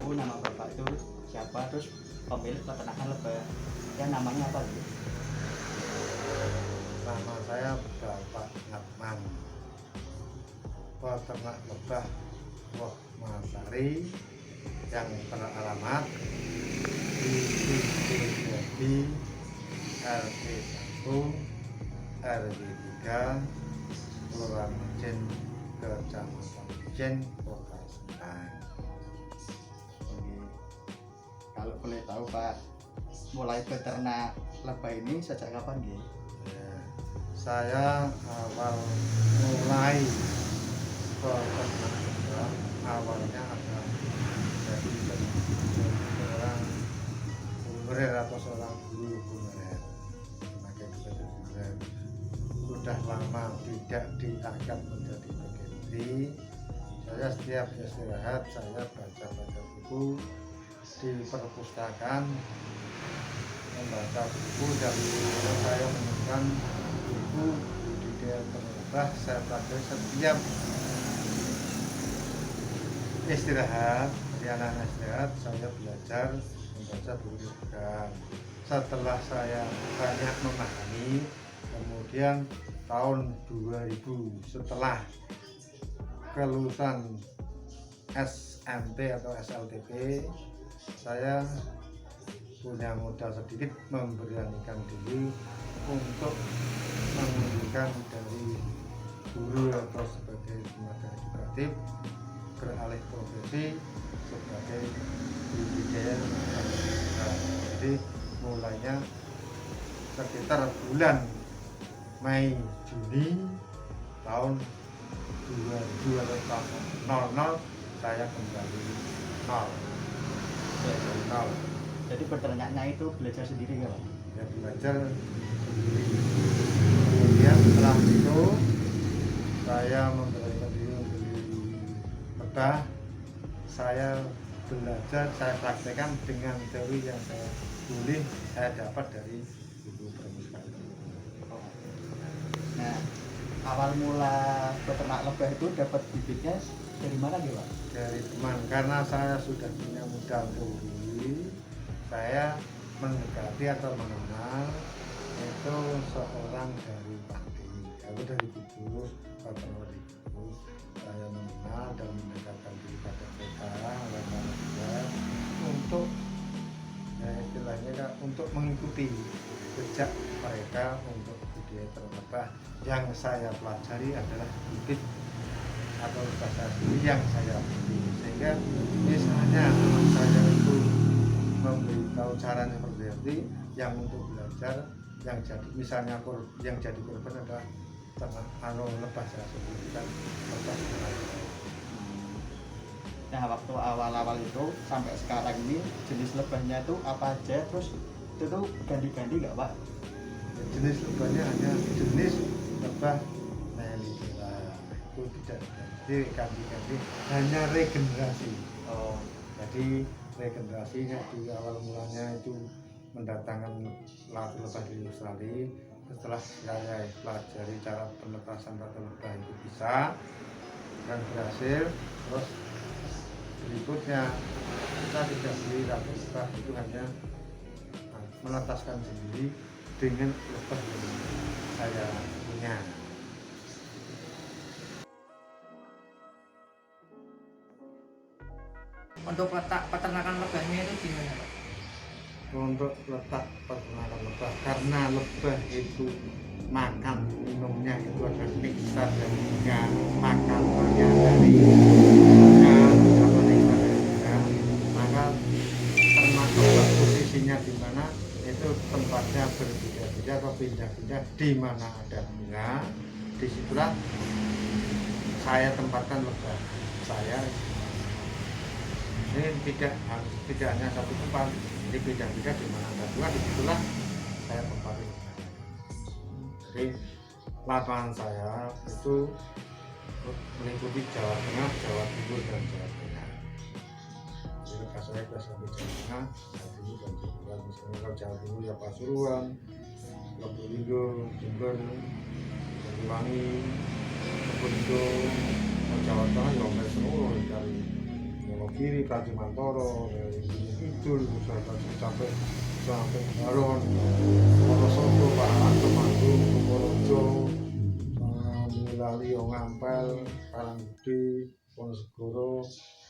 tahu nama bapak itu siapa, terus pemilik peternakan lebah ya namanya apa gitu? Nama saya Bapak Ngatman, peternak lebah Wohmasari yang beralamat di Siti RT 1 RW 3 Kelurahan Mejen, Kecamatan Mejen, Kota Sintang. Kalau boleh tahu Pak, mulai beternak lebah ini sejak kapan gitu? Ya, saya awal mulai beternak lebah awalnya ada dari seorang honorer atau seorang guru honorer sebagai guru honorer. Sudah lama tidak diangkat menjadi PGRI. Saya setiap istirahat saya baca-baca buku di perpustakaan, membaca buku, dan saya menemukan buku budidaya lebah. Saya pelajari setiap istirahat, di anak-anak istirahat saya belajar membaca buku lebah. Setelah saya banyak memahami, kemudian tahun 2000 setelah kelulusan SMP atau SLTP, saya punya modal sedikit, memberanikan diri untuk mengundurkan dari guru atau sebagai tenaga edukatif, beralih profesi sebagai budidaya lebah. Jadi mulainya sekitar bulan Mei Juni tahun 2000 atau tahun 00 saya kembali nol. Jadi peternaknya itu belajar sendiri nggak Pak? Ya, belajar sendiri. Kemudian setelah itu saya memberanikan diri membeli lebah. Saya belajar, saya praktekkan dengan teori yang saya dapat dari buku perpustakaan. Nah, awal mula beternak lebah itu dapat bibitnya dari mana gitu Pak? Dari teman, karena saya sudah punya modal teori, saya mendekati atau mengenal itu seorang dari Pati, aku dari Kudus, peternak di Kudus. Saya mengenal dan mendekatkan diri pada mereka untuk ya istilahnya Kak, untuk mengikuti jejak mereka untuk budidaya lebah. Yang saya pelajari adalah bibit atau bahasa sendiri yang saya beli, sehingga misalnya saya itu memberitahu caranya seperti yang untuk belajar, yang jadi misalnya yang jadi korban adalah lebah saya sebutkan lebah. Nah, waktu awal-awal itu sampai sekarang ini jenis lebahnya itu apa aja, terus itu tuh ganti-ganti nggak Pak? Jenis lebahnya hanya jenis lebah Melipilla, itu tidak ganti-ganti, hanya regenerasi. Jadi regenerasinya di awal mulanya itu mendatangkan latu lebah di Australia. Setelah saya pelajari cara penetasan latu lebah itu bisa dan berhasil, terus berikutnya kita tidak beli latu lebah, itu hanya menetaskan sendiri dengan lebah yang saya punya. Untuk letak peternakan lebahnya itu gimana Pak? Untuk letak peternakan lebah, karena lebah itu makan minumnya itu adalah nektar dari bunga, makanannya dari bunga atau nektar dari bunga, maka ternak lebah posisinya di mana itu tempatnya berbeda-beda atau pindah-pindah. Di mana ada bunga, disitulah saya tempatkan lebah saya. Ini tidak hanya satu tempat, jadi beda-beda. Di mana ada bunga, disitulah saya tempatkan. Jadi lapangan saya itu meliputi Jawa Tengah, Jawa Timur, dan Jawa Tengah. Jadi lepas saya sudah sampai Jawa Tengah, Jawa Timur, dan Jawa Tengah. Misalnya kalau Jawa Timur ya Pasuruan, Probolinggo, Jember, Banyuwangi, Probolinggo. Jawa Tengah ya hampir seluruh dari kiri Pratimantoro, dari Kidul sampai sampai Baron, Wonosobo, Parahan, Temanggung, Purworejo, Boyolali, Ngampel, Karanggede, Wonosegoro,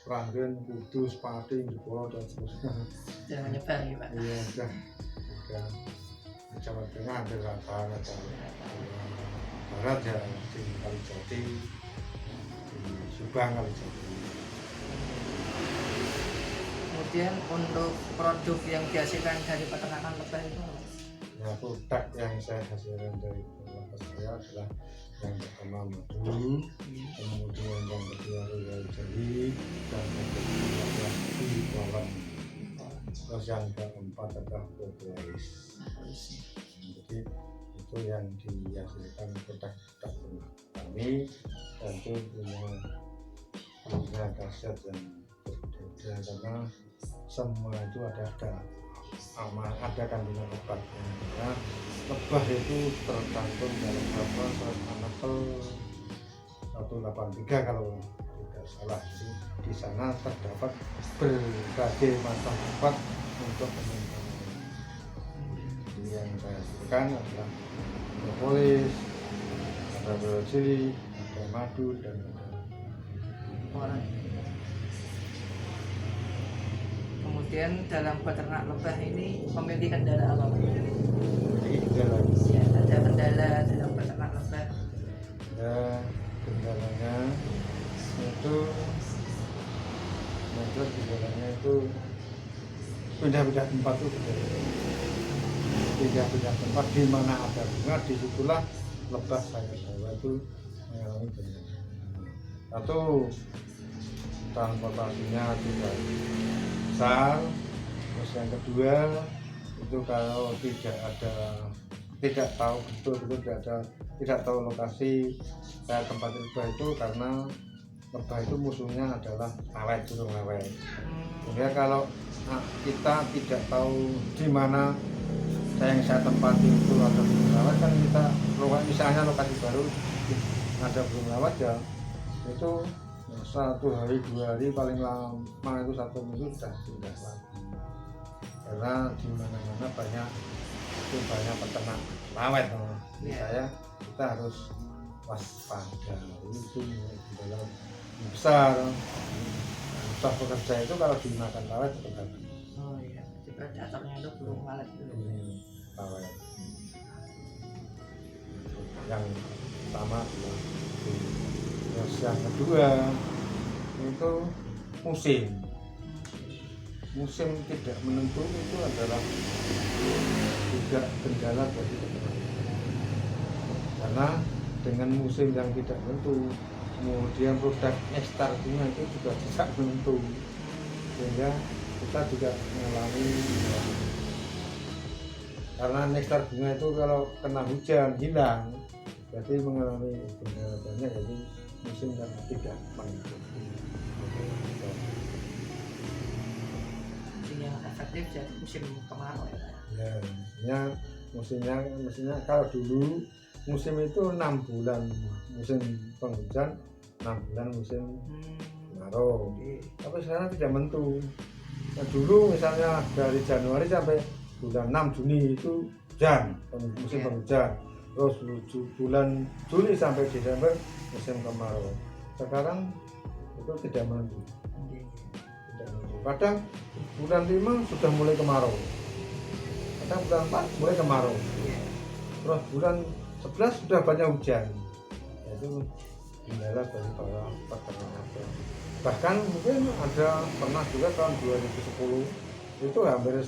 Ranggen, Kudus, Pati, Jeporo dan seterusnya. Jangan nyebar ya Pak. Iya, udah Jawa Tengah hampir rata, ada Barat ya di Kalijati, di Subang Kalijati. Kemudian untuk produk yang dihasilkan dari peternakan lebah itu apa? Ya, produk yang saya hasilkan dari peternakan saya adalah yang pertama madu, kemudian yang kedua royal jelly, dan yang ketiga adalah bawang. Terus yang keempat adalah propolis. Jadi itu yang dihasilkan produk-produk ternak kami, dan itu punya khasiat yang berbeda karena semua itu ada kandungan obatnya. Nah, lebah itu tercantum dalam surat An-Nahl 183 kalau tidak salah. Jadi di sana terdapat berbagai macam obat untuk penyembuhan. Jadi yang saya hasilkan adalah propolis, ada brosili, ada madu, dan Orang. Kemudian dalam peternak lebah ini memiliki kendala apa Pak? jadi gejala. Ya, ada kendala dalam peternak lebah. Ya, kendalanya itu pindah-pindah tempat itu pindah-pindah tempat di mana ada bunga, disitulah lebah saya bawa itu mengalami bencana. Satu, transportasinya tidak besar. Terus yang kedua itu kalau tidak tahu betul tidak tahu lokasi saya tempat lebah itu, karena lebah itu musuhnya adalah awet, burung awet. Sehingga kalau kita tidak tahu di mana yang saya tempati itu ada burung awet, kan kita misalnya lokasi baru ada burung awet ya itu 1 hari 2 hari paling lama itu 1 minggu sudah pindah lagi, karena di mana-mana banyak peternak lawet. Jadi kita harus waspada, itu dalam besar pekerja itu kalau dimakan lawet tetap ada. Oh iya, jadi predatornya itu belum walet dulu. Lawet. Yang pertama adalah itu. Terus yang kedua itu musim tidak menentu itu adalah juga kendala bagi peternak, karena dengan musim yang tidak menentu, kemudian produk ekstrak bunga itu juga tidak menentu, sehingga kita juga mengalami, karena nektar bunga itu kalau kena hujan hilang, berarti mengalami kendala banyak, jadi musim yang tidak menentu. Yang efektif jadi musim kemarau ya. Ya, musimnya kalau dulu musim itu 6 bulan musim penghujan, 6 bulan musim kemarau. Tapi sekarang tidak menentu. Nah, dulu misalnya dari Januari sampai bulan 6 Juni itu hujan, musim penghujan. Terus bulan Juli sampai Desember musim kemarau. Sekarang itu tidak menentu. Kadang bulan 5 sudah mulai kemarau, kadang bulan 4 mulai kemarau, terus bulan 11 sudah banyak hujan. Itu kendala bagi para peternak. Bahkan mungkin ada pernah juga tahun 2010 itu hampir 2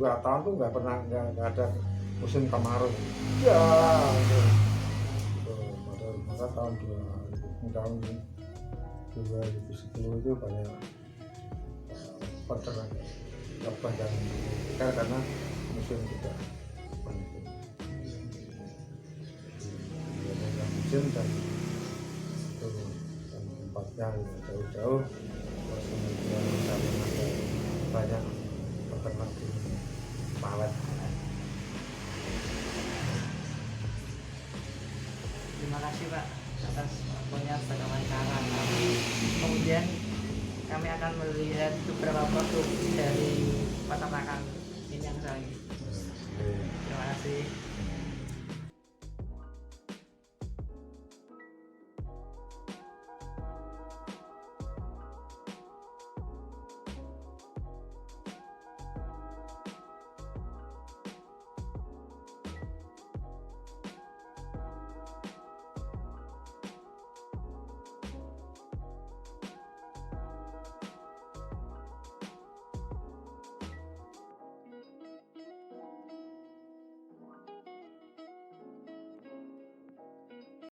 tahun tuh nggak ada musim kemarau. Ya, maka tahun 2010 itu banyak peternak lebah yang meninggal karena musim tidak menentu. Musim dan itu tempatnya jauh-jauh, terus kemudian ada banyak peternak di Mawet. Terima kasih Pak atas waktunya pada wawancara. Kemudian kami akan melihat beberapa produk dari peternakan ini yang saya. Terima kasih.